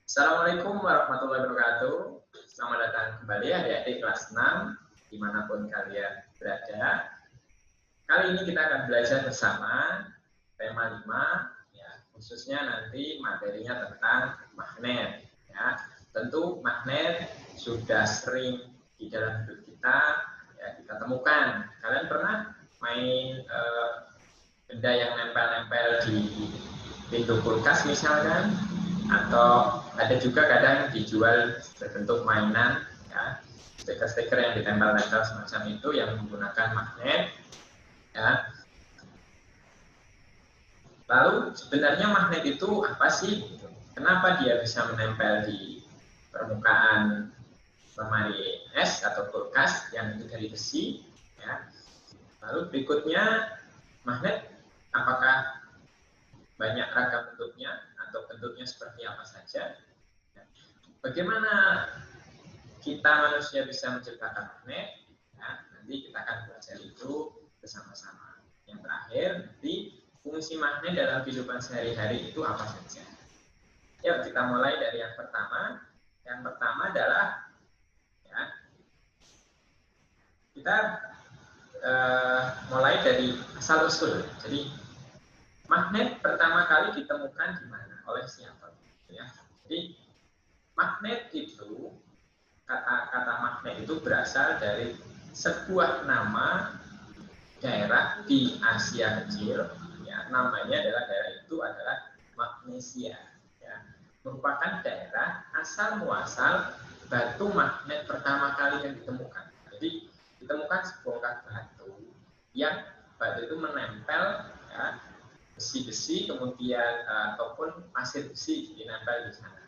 Assalamualaikum warahmatullahi wabarakatuh. Selamat datang kembali adik-adik kelas 6, dimanapun kalian berada. Kali ini kita akan belajar bersama tema 5, ya, khususnya nanti materinya tentang magnet. Ya. Tentu magnet sudah sering di dalam hidup kita, ya, kita temukan. Kalian pernah main benda yang nempel-nempel di pintu kulkas misalkan? Atau ada juga kadang dijual berbentuk mainan, ya, stiker-stiker yang ditempel-tempel semacam itu yang menggunakan magnet, ya. Lalu sebenarnya magnet itu apa sih? Kenapa dia bisa menempel di permukaan lemari es atau kulkas yang itu dari besi, ya. Lalu berikutnya, magnet apakah banyak ragam bentuknya atau bentuknya seperti apa saja? Bagaimana kita manusia bisa menciptakan magnet? Ya, nanti kita akan belajar itu bersama-sama. Yang terakhir, nanti fungsi magnet dalam kehidupan sehari-hari itu apa saja? Yuk kita mulai dari yang pertama. Yang pertama adalah, ya, kita mulai dari asal usul. Jadi magnet pertama kali ditemukan di mana? Oleh siapa? Ya. Jadi magnet itu, kata magnet itu berasal dari sebuah nama daerah di Asia Kecil, ya, namanya adalah Magnesia, ya, merupakan daerah asal muasal batu magnet pertama kali yang ditemukan. Jadi ditemukan sebongkah batu yang batu itu menempel, ya, besi-besi, kemudian ataupun pasir besi dinempel di sana.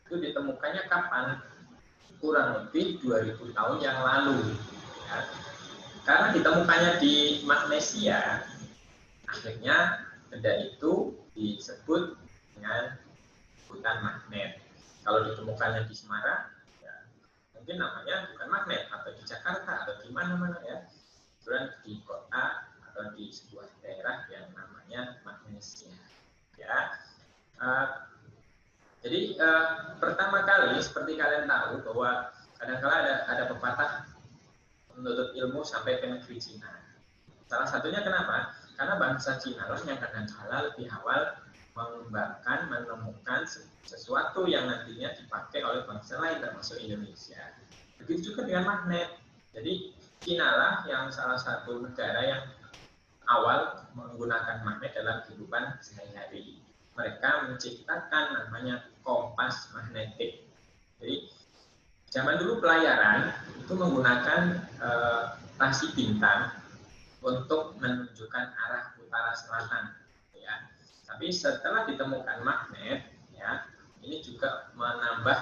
Itu ditemukannya kapan? Kurang lebih 2000 tahun yang lalu, ya. Karena ditemukannya di Magnesia, akhirnya benda itu disebut dengan hutan magnet. Kalau ditemukannya di Semarang, ya, mungkin namanya bukan magnet, atau di Jakarta atau di mana-mana, ya, kemudian di kota atau di sebuah daerah yang namanya Magnesia, ya. Jadi pertama kali seperti kalian tahu bahwa kadang-kala ada pepatah menuntut ilmu sampai ke negeri Cina. Salah satunya kenapa? Karena bangsa Cina lah yang kadang-kala lebih awal mengembangkan, menemukan sesuatu yang nantinya dipakai oleh bangsa lain termasuk Indonesia. Begitu juga dengan magnet. Jadi Cina lah yang salah satu negara yang awal menggunakan magnet dalam kehidupan sehari-hari. Mereka menciptakan namanya kompas magnetik. Jadi zaman dulu pelayaran itu menggunakan rasi bintang untuk menunjukkan arah utara selatan, ya. Tapi setelah ditemukan magnet, ya, ini juga menambah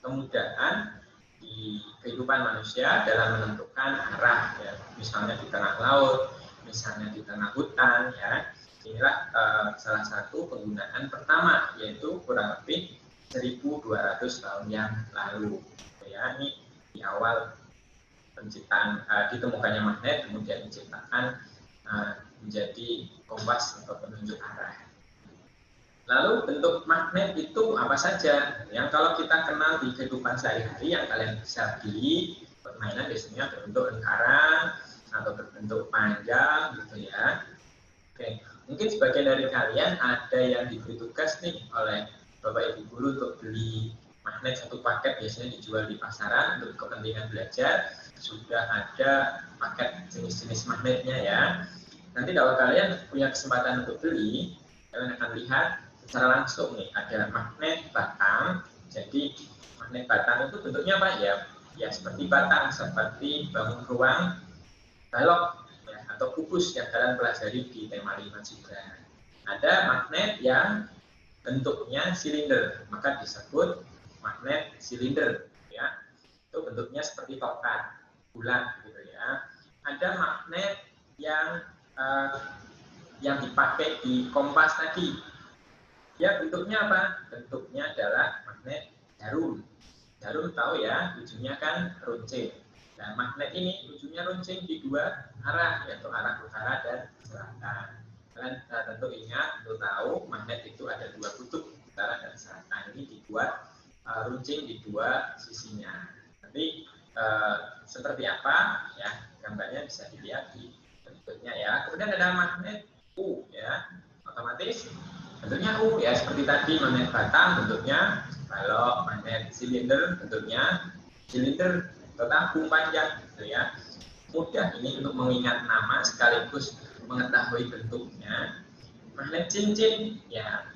kemudahan di kehidupan manusia dalam menentukan arah, ya. Misalnya di tengah laut, misalnya di tengah hutan, ya. Inilah salah satu penggunaan pertama, yaitu kurang lebih 1200 tahun yang lalu, ya. Ini di awal penciptaan ditemukannya magnet, kemudian diciptakan menjadi kompas atau penunjuk arah. Lalu bentuk magnet itu apa saja? Yang kalau kita kenal di kehidupan sehari-hari yang kalian bisa beli permainan biasanya berbentuk lingkaran atau berbentuk panjang, gitu, ya. Oke, mungkin sebagian dari kalian ada yang diberi tugas nih oleh Bapak Ibu guru untuk beli magnet satu paket, biasanya dijual di pasaran untuk kepentingan belajar. Sudah ada paket jenis-jenis magnetnya, ya. Nanti kalau kalian punya kesempatan untuk beli, kalian akan lihat secara langsung nih ada magnet batang. Jadi magnet batang itu bentuknya apa, ya? Ya seperti batang, seperti bangun ruang, balok, ya, atau kubus yang kalian pelajari di tema 5 juga. Ada magnet yang bentuknya silinder, maka disebut magnet silinder, ya. Itu bentuknya seperti tongkat bulat, gitu, ya. Ada magnet yang dipakai di kompas tadi, ya, bentuknya apa? Bentuknya adalah magnet jarum. Jarum tahu, ya, ujungnya kan runcing. Nah, magnet ini ujungnya runcing di dua arah, yaitu arah utara dan selatan. Kalian tentu ingat, tentu tahu magnet itu ada dua kutub, utara dan selatan. Ini dibuat runcing di dua sisinya. Nanti seperti apa ya gambarnya bisa dilihat di berikutnya ya. Kemudian ada magnet U ya, otomatis bentuknya U ya, seperti tadi magnet batang bentuknya, kalau magnet silinder bentuknya silinder atau tabung panjang gitu ya. Mudah ini untuk mengingat nama sekaligus mengetahui bentuknya. Magnet cincin ya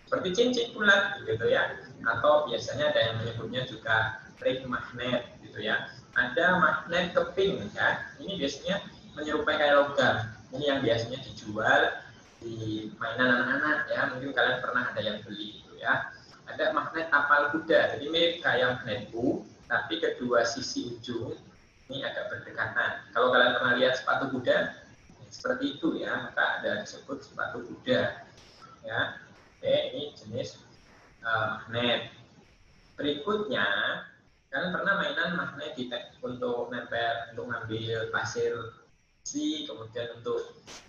seperti cincin bulat gitu ya, atau biasanya ada yang menyebutnya juga ring magnet gitu ya. Ada magnet keping ya, ini biasanya menyerupai kayak logam. Ini yang biasanya dijual di mainan anak-anak ya, mungkin kalian pernah ada yang beli gitu ya. Ada magnet tapal kuda, jadi mirip kayak magnet U, tapi kedua sisi ujung ini agak berdekatan. Kalau kalian pernah lihat sepatu kuda seperti itu ya, maka ada disebut sepatu kuda ya. Oke, ini jenis magnet. Berikutnya, kalian pernah mainan magnet untuk nempel, untuk ngambil pasir si, kemudian untuk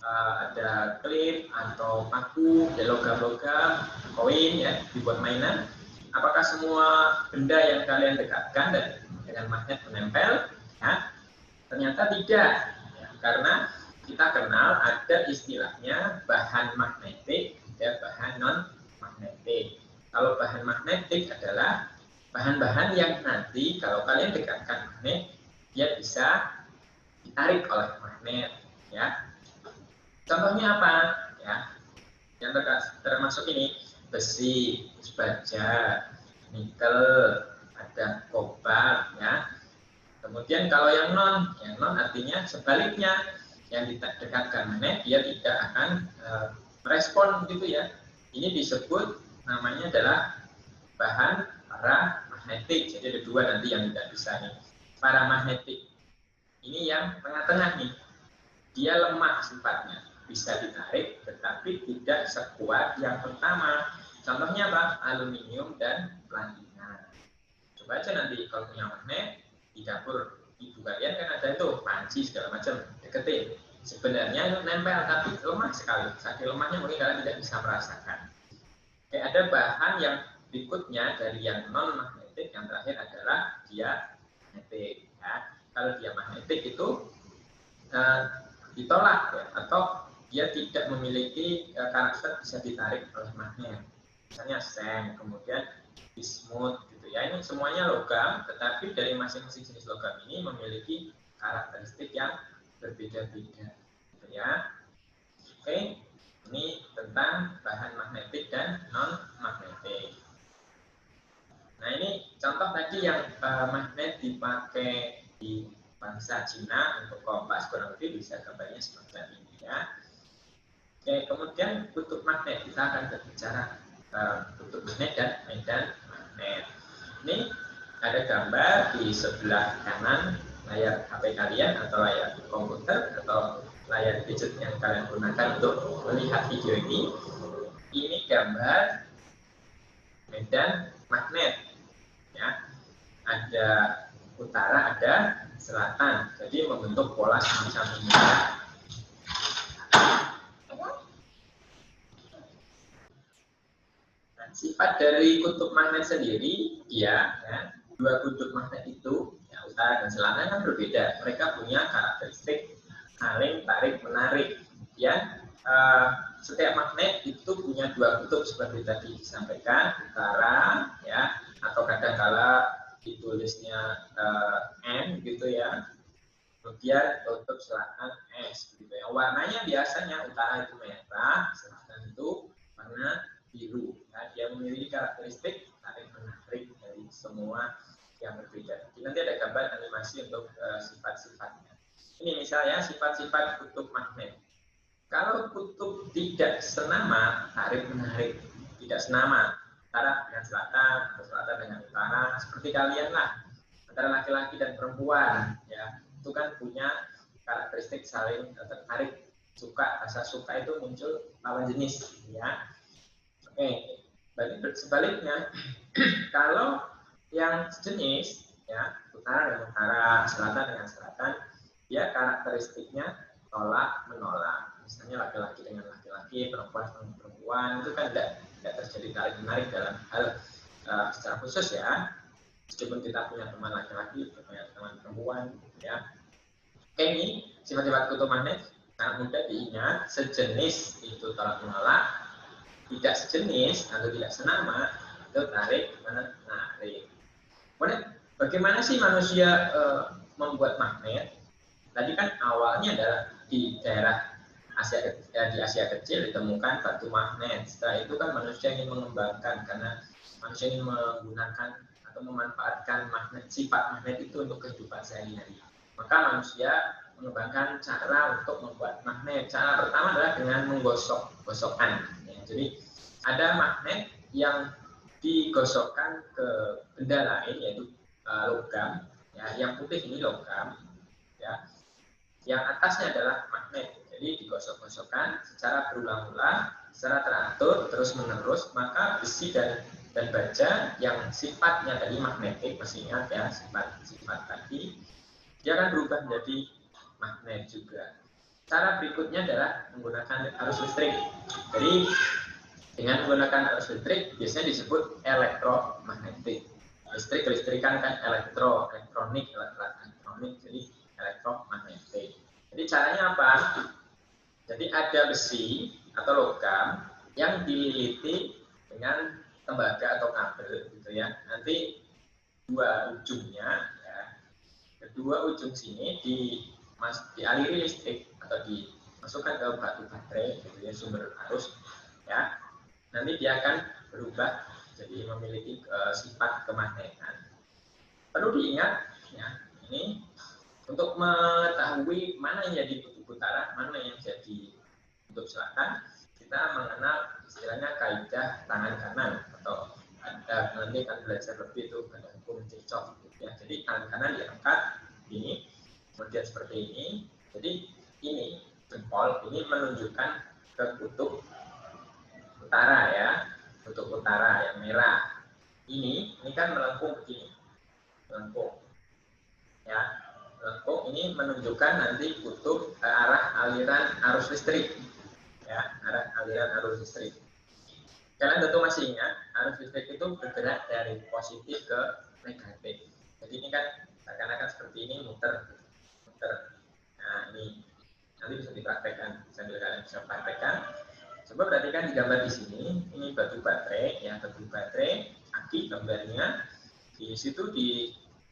ada klip atau paku, logam-logam, koin ya, dibuat mainan. Apakah semua benda yang kalian dekatkan dan dengan magnet menempel? Ya, ternyata tidak, ya, karena kita kenal ada istilahnya bahan magnetik dan bahan non magnetik. Kalau bahan magnetik adalah bahan-bahan yang nanti kalau kalian dekatkan magnet, dia bisa ditarik oleh magnet ya. Contohnya apa ya, yang termasuk ini besi, baja, nikel, ada kobalt ya. Kemudian kalau yang non artinya sebaliknya, yang dekatkan magnet dia tidak akan merespon gitu ya. Ini disebut namanya adalah bahan paramagnetik. Jadi ada dua nanti yang tidak bisa nih. Paramagnetik ini yang tengah-tengah nih, dia lemah sifatnya, bisa ditarik tetapi tidak sekuat yang pertama. Contohnya apa? Aluminium dan platina. Coba aja nanti kalau punya magnet di dapur ibu kalian kan ada itu panci segala macam, deketin. Sebenarnya itu nempel tapi lemah sekali. Saking lemahnya mungkin kalian tidak bisa merasakan. Oke, ada bahan yang berikutnya dari yang non magnetik, yang terakhir adalah dia magnetik. Ya. Kalau dia magnetik itu ditolak ya, atau dia tidak memiliki karakter bisa ditarik oleh magnet. Misalnya seng, kemudian bismut gitu ya. Ini semuanya logam, tetapi dari masing-masing jenis logam ini memiliki karakteristik yang berbeda-beda gitu ya. Oke, ini tentang bahan magnetik dan non magnetik. Nah, ini contoh tadi yang magnet dipakai di bangsa Cina untuk kompas, kurang lebih bisa gambarnya seperti ini ya. Oke, kemudian kutub magnet, kita akan berbicara kutub magnet dan medan magnet. Ini ada gambar di sebelah kanan layar HP kalian atau layar komputer atau layar gadget yang kalian gunakan untuk melihat video ini. Ini gambar medan magnet ya. Ada utara, ada selatan, jadi membentuk pola semacam ini ya. Nah, sifat dari kutub magnet sendiri ya, dua kutub magnet itu ya, utara dan selatan kan berbeda, mereka punya karakteristik saling tarik menarik ya. Setiap magnet itu punya dua kutub seperti tadi disampaikan, utara ya, atau kadang-kala ditulisnya N gitu ya, kemudian kutub selatan S gitu ya. Warnanya biasanya utara itu merah, selatan itu warna biru ya. Dia memiliki karakteristik tarik menarik dari semua yang berbeda. Jadi nanti ada gambar animasi untuk sifat-sifatnya. Ini misalnya sifat-sifat kutub magnet. Kalau kutub tidak senama, tarik menarik tidak senama, utara dengan selatan atau selatan dengan utara, seperti kalian lah, antara laki-laki dan perempuan ya, itu kan punya karakteristik saling tertarik, suka, rasa suka itu muncul lawan jenis ya. Oke, sebaliknya kalau yang sejenis ya, utara dengan utara, selatan dengan selatan, dia karakteristiknya tolak menolak. Misalnya laki-laki dengan laki-laki, perempuan dengan perempuan, itu kan tidak terjadi tarik menarik dalam hal secara khusus ya, meskipun kita punya teman laki-laki, punya teman perempuan, ya. Oke, ini sifat-sifat kutub magnet sangat mudah diingat. Sejenis itu tolak menolak, tidak sejenis atau tidak senama itu tarik menarik. Kemudian bagaimana sih manusia membuat magnet? Tadi kan awalnya adalah di daerah di Asia Kecil ditemukan batu magnet. Setelah itu kan manusia ingin mengembangkan karena manusia ingin menggunakan atau memanfaatkan magnet, sifat magnet itu untuk kehidupan sehari-hari. Maka manusia mengembangkan cara untuk membuat magnet. Cara pertama adalah dengan menggosokkan. Ya, jadi ada magnet yang digosokkan ke benda lain, yaitu logam. Ya, yang putih ini logam. Ya, yang atasnya adalah magnet. Jadi digosok-gosokkan secara berulang-ulang, secara teratur, terus-menerus, maka besi dan baja yang sifatnya tadi magnetik, masih ingat ya, sifat tadi, dia akan berubah menjadi magnet juga. Cara berikutnya adalah menggunakan arus listrik. Jadi dengan menggunakan arus listrik biasanya disebut elektromagnetik. Kelistrikan kan elektronik, jadi elektromagnetik. Jadi caranya apa? Jadi ada besi atau logam yang dililiti dengan tembaga atau kabel, gitu ya. Nanti kedua ujung sini dialiri listrik atau dimasukkan ke batu baterai, gitu ya, sumber arus, ya. Nanti dia akan berubah jadi memiliki sifat kemagnetan. Perlu diingat, ya, ini untuk mengetahui mana yang jadi kutub utara, mana yang jadi kutub selatan, kita mengenal istilahnya kaidah tangan kanan, atau nanti akan belajar lebih itu pada hukum Kirchhoff. Ya, jadi tangan kanan diangkat ini, kemudian seperti ini. Jadi ini jempol ini menunjukkan ke kutub utara ya, kutub utara yang merah. Ini kan melengkung begini, melengkung. Ya, melengkung ini menunjukkan nanti kutub arah aliran arus listrik. Ya, arah aliran arus listrik. Kalian tentu masih ingat, arus listrik itu bergerak dari positif ke negatif. Jadi ini kan seakan-akan seperti ini muter. Nah, ini nanti bisa dipraktekkan, sambil kalian bisa praktekkan. Coba perhatikan di gambar di sini, ini batu baterai, ya, batu baterai, aki gambarnya. Di situ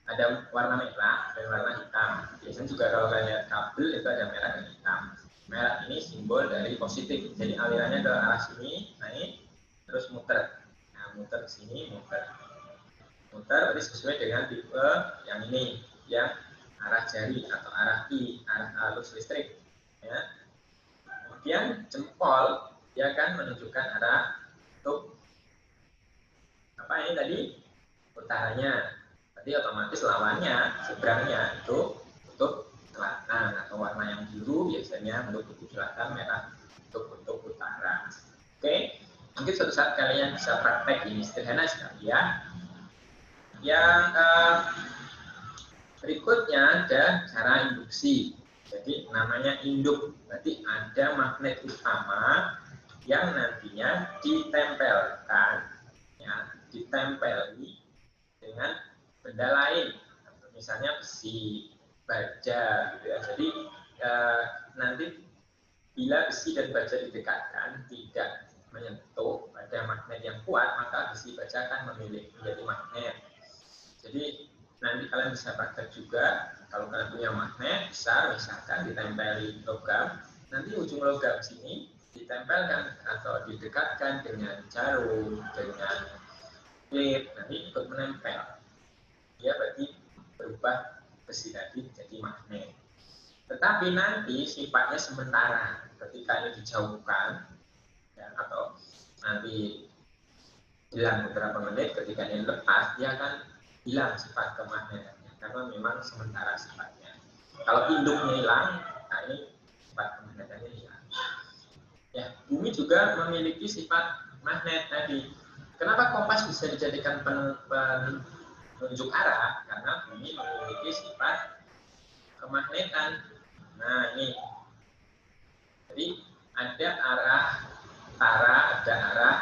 ada warna merah dan warna hitam. Biasanya juga kalau kalian lihat kabel itu ada merah dan hitam. Merah ini simbol dari positif, jadi alirannya ke arah sini, naik, terus muter. Nah, muter ke sini, muter berarti sesuai dengan tipe yang ini, yang arah jari atau arah I, arah arus listrik. Ya. Kemudian jempol dia akan menunjukkan arah kutub apa ini tadi, utaranya. Berarti otomatis lawannya, seberangnya itu kutub selatan, atau warna yang biru biasanya untuk kutub selatan, merah untuk kutub utara. Oke, mungkin suatu saat kalian bisa praktek ini, sederhana sekali ya. Yang berikutnya ada cara induksi. Jadi namanya induk, berarti ada magnet utama yang nantinya ditempelkan, ya, ditempeli dengan benda lain, misalnya besi, baja, gitu ya. Jadi nanti bila besi dan baja didekatkan tidak menyentuh pada magnet yang kuat, maka besi baja akan menjadi magnet. Jadi nanti kalian bisa praktek juga, kalau kalian punya magnet besar, misalkan ditempeli logam, nanti ujung logam sini ditempelkan atau didekatkan dengan jarum, dengan klip, nanti ikut menempel. Dia berarti berubah besi tadi jadi magnet. Tetapi nanti sifatnya sementara, ketika ini dijauhkan, ya, atau nanti hilang beberapa menit, ketika ini lepas, dia akan hilang sifat kemagnetannya, karena memang sementara sifatnya. Kalau induknya hilang, nah ini sifat kemagnetannya hilang. Ya, bumi juga memiliki sifat magnet tadi. Kenapa kompas bisa dijadikan penunjuk arah? Karena bumi memiliki sifat kemagnetan. Nah, ini. Jadi ada arah utara, ada arah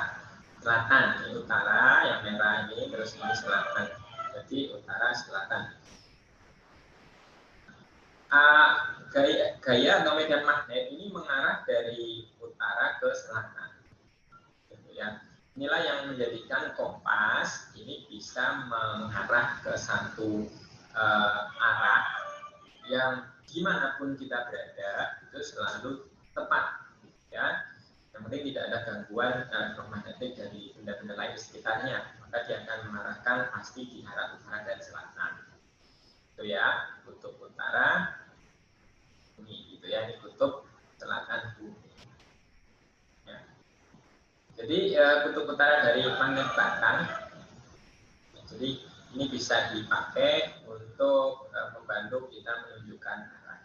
selatan. Ini utara yang merah ini, terus ini selatan. Jadi utara selatan. Gaya atau medan magnet ini mengarah dari utara ke selatan. Gitu ya. Inilah yang menjadikan kompas ini bisa mengarah ke satu arah yang dimanapun kita berada itu selalu tepat, ya. Yang penting tidak ada gangguan elektromagnetik dari benda-benda lain di sekitarnya, maka dia akan mengarahkan pasti di arah utara dan selatan. Itu ya, kutub utara bumi, gitu ya, ini kutub selatan bumi. Ya. Jadi kutub utara dari magnet batang, jadi ini bisa dipakai untuk membantu kita menunjukkan arah.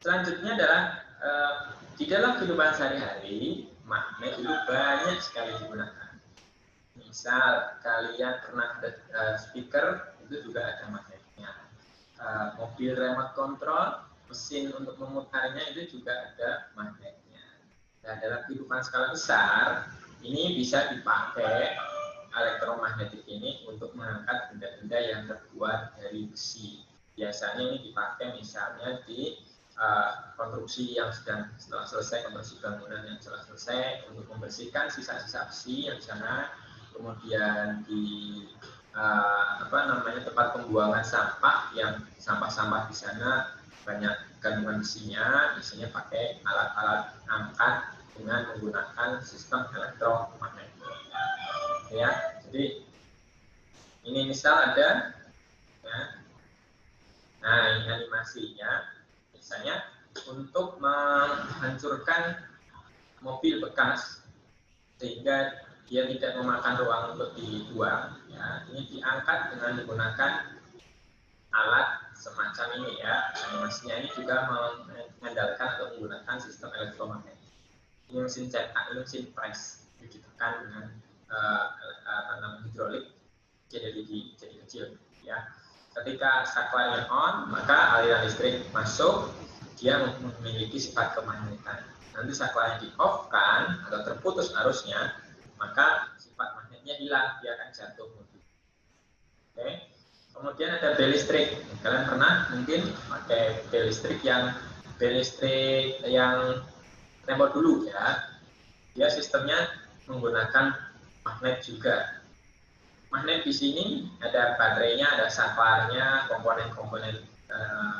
Selanjutnya adalah di dalam kehidupan sehari-hari magnet itu banyak sekali digunakan. Misal kalian pernah ada speaker, itu juga ada magnetnya. Mobil remote control, mesin untuk memutarnya itu juga ada magnetnya. Nah, dalam kehidupan skala besar ini bisa dipakai elektromagnetik ini untuk mengangkat benda-benda yang terbuat dari besi. Biasanya ini dipakai misalnya di konstruksi yang setelah selesai, konstruksi bangunan yang setelah selesai, untuk membersihkan sisa-sisa besi yang di sana, kemudian di tempat pembuangan sampah yang sampah-sampah di sana banyak kandungan besinya, biasanya pakai alat-alat angkat dengan menggunakan sistem elektromagnetik. Ya, jadi ini misal ada, ya. Nah ini animasinya. Misalnya untuk menghancurkan mobil bekas sehingga dia tidak memakan ruang untuk dibuang, ya, ini diangkat dengan menggunakan alat semacam ini, ya. Animasinya ini juga mengandalkan atau menggunakan sistem elektromagnetik. Ini mesin cetak, ini mesin press, ditekan dengan hidrolik jadi kecil, ya. Ketika saklarnya on, maka aliran listrik masuk, dia memiliki sifat kemagnetan. Nanti saklarnya di off kan atau terputus arusnya, maka sifat magnetnya hilang, dia akan jatuh. Oke. Kemudian ada bel listrik. Kalian pernah mungkin pakai bel listrik yang tempo dulu, ya. Dia sistemnya menggunakan magnet juga. Magnet di sini ada baterainya, ada saklarnya, komponen-komponen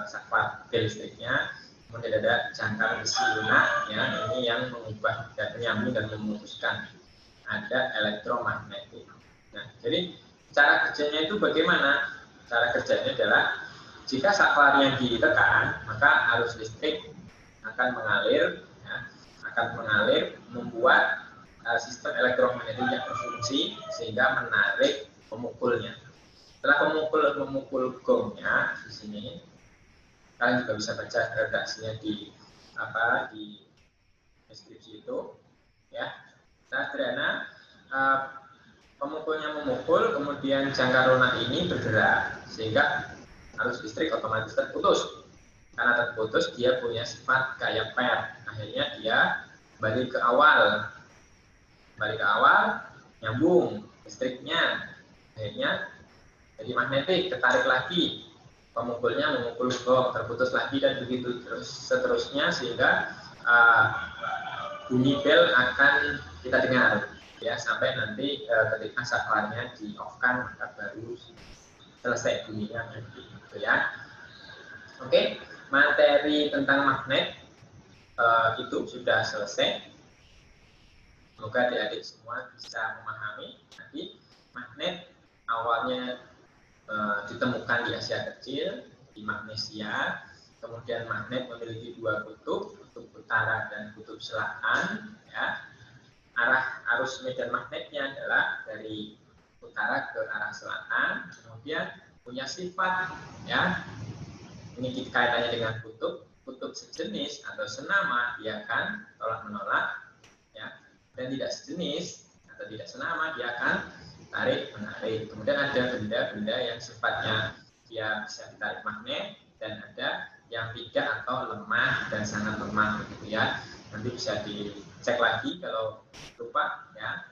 saklar bel listriknya, kemudian ada jangkar besi lunak, ya, ini yang mengubah dan menyambung dan memutuskan. Ada elektromagnetik. Nah, jadi cara kerjanya itu bagaimana? Cara kerjanya adalah jika saklarnya ditekan, maka arus listrik akan mengalir, ya, membuat sistem elektromagnetik yang berfungsi sehingga menarik pemukulnya. Setelah memukul gongnya di sini, kalian juga bisa baca redaksinya di deskripsi itu, ya. Sederhana, pemukulnya memukul, kemudian jangkar lunak ini bergerak sehingga arus listrik otomatis terputus. Karena terputus, dia punya sifat kayak per. Akhirnya dia balik ke awal, nyambung listriknya, akhirnya jadi magnetik, ketarik lagi, pemukulnya memukul gong, terputus lagi, dan begitu terus seterusnya sehingga bunyi bel akan kita dengar, ya, sampai nanti ketika saklarnya di off kan, maka baru selesai bunyinya, gitu, ya. Oke, materi tentang magnet itu sudah selesai. Semoga adik-adik semua bisa memahami. Tadi magnet awalnya ditemukan di Asia Kecil, di Magnesia. Kemudian magnet memiliki dua kutub utara dan kutub selatan. Ya. Arah arus medan magnetnya adalah dari utara ke arah selatan. Kemudian punya sifat, ya. Ini kaitannya dengan kutub sejenis atau senama, dia akan tolak-menolak, ya. Dan tidak sejenis atau tidak senama, dia akan tarik-menarik. Kemudian ada benda-benda yang sifatnya dia bisa ditarik magnet, dan ada yang tidak atau lemah dan sangat lemah, gitu, ya. Nanti bisa dicek lagi kalau lupa, ya,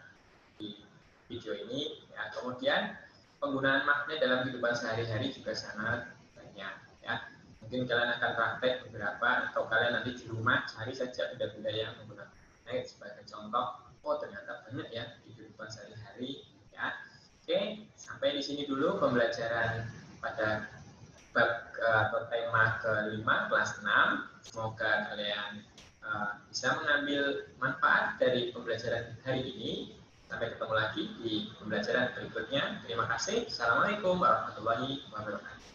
di video ini. Ya, kemudian penggunaan magnet dalam kehidupan sehari-hari juga sangat banyak. Ya, mungkin kalian akan praktek beberapa, atau kalian nanti di rumah cari saja benda-benda yang menggunakan magnet sebagai contoh. Oh, ternyata banyak ya di kehidupan sehari-hari. Ya, oke, sampai di sini dulu pembelajaran pada bab atau tema kelima kelas 6. Semoga kalian bisa mengambil manfaat dari pembelajaran hari ini. Sampai ketemu lagi di pembelajaran berikutnya. Terima kasih. Assalamualaikum warahmatullahi wabarakatuh.